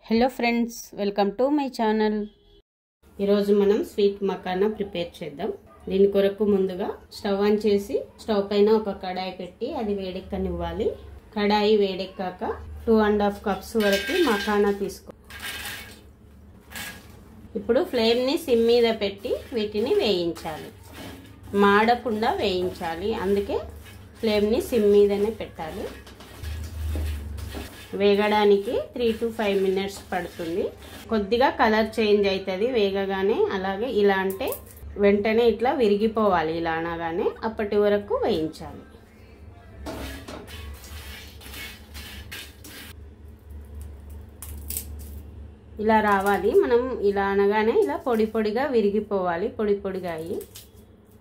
Hello friends, welcome to my channel. ఈరోజు మనం sweet makhana prepare చేద్దాం. దీని కొరకు ముందుగా స్టవ్ ఆన్ చేసి స్టవ్ పైన ఒక కడాయి పెట్టి అది వేడెక్కనివ్వాలి. కడాయి వేడెక్కాక 2.5 కప్స్ వరకు మకానా తీసుకో. ఇప్పుడు ఫ్లేమ్ని సిమ్ మీద పెట్టి వీటిని వేయించాలి. మాడకుండా వేయించాలి, అందుకే ఫ్లేమ్ని సిమ్ మీదనే పెట్టాలి. వేగడానికి 3 to 5 minutes పడుతుంది. కొద్దిగా కలర్ చేంజ్ అవుతుంది వేగగానే. అలాగే ఇలా అంటే వెంటనే ఇట్లా విరిగిపోవాలి. ఇలా అనగానే అప్పటి వరకు వేయించాలి. ఇలా రావాలి. మనం ఇలా అనగానే ఇలా పొడి పొడిగా విరిగిపోవాలి. పొడి పొడిగా అయ్యి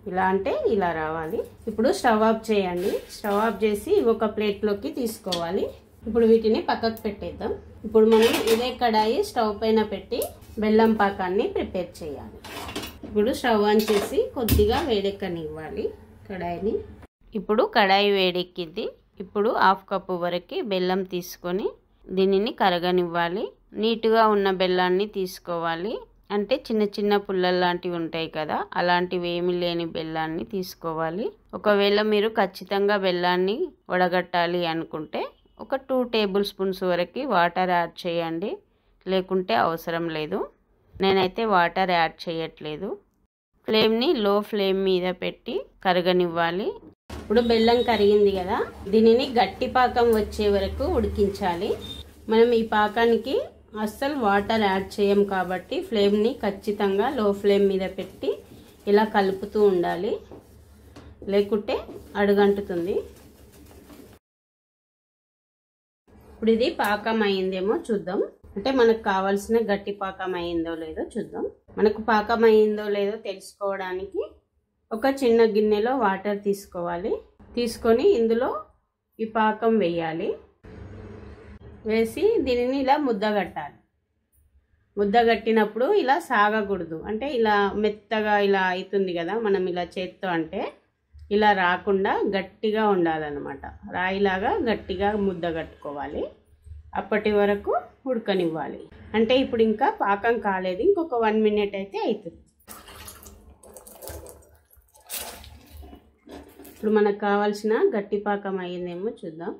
ఇలా అంటే ఇలా రావాలి. ఇప్పుడు స్టవ్ ఆఫ్ చేయండి. స్టవ్ ఆఫ్ చేసి ఒక ప్లేట్లోకి తీసుకోవాలి. ఇప్పుడు వీటిని పక్కకు పెట్టేద్దాం. ఇప్పుడు మనం ఇదే కడాయి స్టవ్ పైన పెట్టి బెల్లం పాకాన్ని ప్రిపేర్ చేయాలి. ఇప్పుడు స్టవ్ ఆన్ చేసి కొద్దిగా వేడెక్కనివ్వాలి కడాయిని. ఇప్పుడు కడాయి వేడెక్కింది. ఇప్పుడు 1/2 కప్పు వరకు బెల్లం తీసుకొని దీనిని కరగనివ్వాలి. నీట్గా ఉన్న బెల్లాన్ని తీసుకోవాలి. అంటే చిన్న చిన్న పుల్లలు లాంటివి ఉంటాయి కదా, అలాంటివి ఏమీ లేని బెల్లాన్ని తీసుకోవాలి. ఒకవేళ మీరు ఖచ్చితంగా బెల్లాన్ని వడగట్టాలి అనుకుంటే ఒక 2 టేబుల్ స్పూన్స్ వరకు వాటర్ యాడ్ చేయండి, లేకుంటే అవసరం లేదు. నేనైతే వాటర్ యాడ్ చేయట్లేదు. ఫ్లేమ్ని లో ఫ్లేమ్ మీద పెట్టి కరగనివ్వాలి. ఇప్పుడు బెల్లం కరిగింది కదా, దీనిని గట్టి పాకం వచ్చే వరకు ఉడికించాలి. మనం ఈ పాకానికి అస్సలు వాటర్ యాడ్ చేయం కాబట్టి ఫ్లేమ్ని ఖచ్చితంగా లో ఫ్లేమ్ మీద పెట్టి ఇలా కలుపుతూ ఉండాలి, లేకుంటే అడుగంటుతుంది. ఇప్పుడు ఇది పాకం అయిందేమో చూద్దాం. అంటే మనకు కావాల్సిన గట్టి పాకం అయిందో లేదో చూద్దాం. మనకు పాకం అయిందో లేదో తెలుసుకోవడానికి ఒక చిన్న గిన్నెలో వాటర్ తీసుకోవాలి. తీసుకొని ఇందులో ఈ పాకం వేయాలి. వేసి దీనిని ఇలా ముద్దగట్టాలి. ముద్దగట్టినప్పుడు ఇలా సాగకూడదు. అంటే ఇలా మెత్తగా ఇలా అవుతుంది కదా, మనం ఇలా చేత్తో అంటే ఇలా రాకుండా గట్టిగా ఉండాలన్నమాట. రాయిలాగా గట్టిగా ముద్ద కట్టుకోవాలి. అప్పటి వరకు ఉడకనివ్వాలి. అంటే ఇప్పుడు ఇంకా పాకం కాలేదు, ఇంకొక 1 minute అయితే అవుతుంది. ఇప్పుడు మనకు కావాల్సిన గట్టి పాకం అయ్యిందేమో చూద్దాం.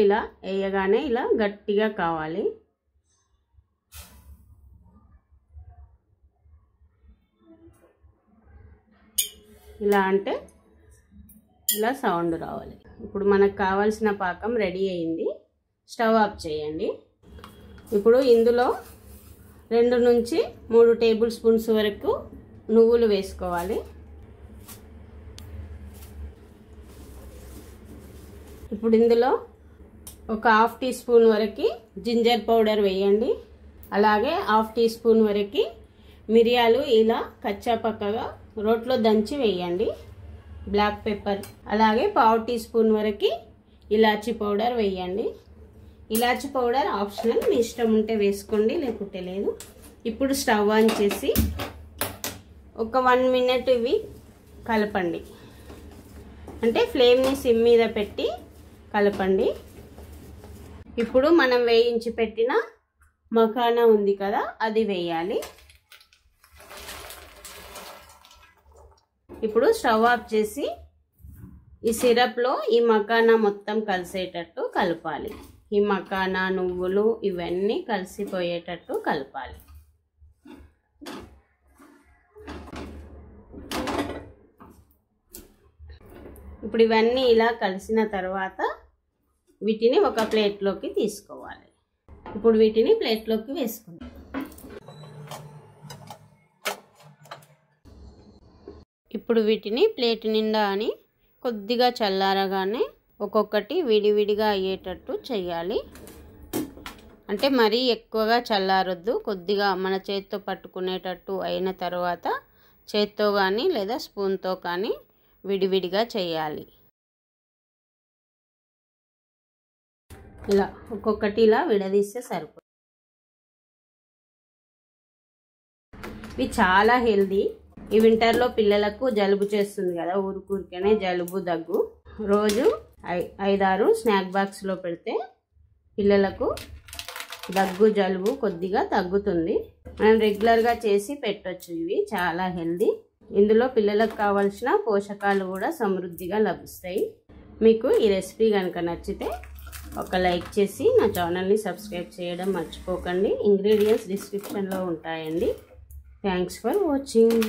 ఇలా వేయగానే ఇలా గట్టిగా కావాలి. ఇలా అంటే ఇలా సౌండ్ రావాలి. ఇప్పుడు మనకు కావాల్సిన పాకం రెడీ అయింది. స్టవ్ ఆఫ్ చేయండి. ఇప్పుడు ఇందులో 2 నుంచి 3 టేబుల్ స్పూన్స్ వరకు నువ్వులు వేసుకోవాలి. ఇప్పుడు ఇందులో ఒక 1/2 టీ స్పూన్ వరకు జింజర్ పౌడర్ వేయండి. అలాగే 1/2 టీ స్పూన్ వరకు మిరియాలు ఇలా కచ్చా పక్కగా రోట్లో దంచి వేయండి. బ్లాక్ పెప్పర్, అలాగే 1/2 టీ స్పూన్ వరకు ఇలాచీ పౌడర్ వేయండి. ఇలాచీ పౌడర్ ఆప్షనల్, మీ ఇష్టం ఉంటే వేసుకోండి, లేకుంటే లేదు. ఇప్పుడు స్టవ్ ఆన్ చేసి ఒక 1 minute ఇవి కలపండి. అంటే ఫ్లేమ్ని సిమ్ మీద పెట్టి కలపండి. ఇప్పుడు మనం వేయించి పెట్టిన మకానా ఉంది కదా, అది వేయాలి. ఇప్పుడు స్టవ్ ఆఫ్ చేసి ఈ సిరప్లో ఈ మకానా మొత్తం కలిసేటట్టు కలపాలి. ఈ మకానా, నువ్వులు ఇవన్నీ కలిసిపోయేటట్టు కలపాలి. ఇప్పుడు ఇవన్నీ ఇలా కలిసిన తర్వాత వీటిని ఒక ప్లేట్లోకి తీసుకోవాలి. ఇప్పుడు వీటిని ప్లేట్లోకి వేసుకుందాం. ఇప్పుడు వీటిని ప్లేట్ నిండా అని కొద్దిగా చల్లారగానే ఒక్కొక్కటి విడివిడిగా అయ్యేటట్టు చేయాలి. అంటే మరీ ఎక్కువగా చల్లారొద్దు. కొద్దిగా మన చేత్తో పట్టుకునేటట్టు అయిన తర్వాత చేత్తో కానీ లేదా స్పూన్తో కానీ విడివిడిగా చేయాలి. ఇలా ఒక్కొక్కటి ఇలా విడదీస్తే సరిపోతుంది. ఇవి చాలా హెల్దీ. ఈ వింటర్లో పిల్లలకు జలుబు చేస్తుంది కదా, ఊరికనే జలుబు దగ్గు. రోజు 5-6 స్నాక్ బాక్స్లో పెడితే పిల్లలకు దగ్గు జలుబు కొద్దిగా తగ్గుతుంది. మనం రెగ్యులర్గా చేసి పెట్టొచ్చు. ఇవి చాలా హెల్దీ. ఇందులో పిల్లలకు కావాల్సిన పోషకాలు కూడా సమృద్ధిగా లభిస్తాయి. మీకు ఈ రెసిపీ కనుక నచ్చితే ఒక లైక్ చేసి నా ఛానల్ని సబ్స్క్రైబ్ చేయడం మర్చిపోకండి. ఇంగ్రీడియంట్స్ డిస్క్రిప్షన్లో ఉంటాయండి. Thanks for watching.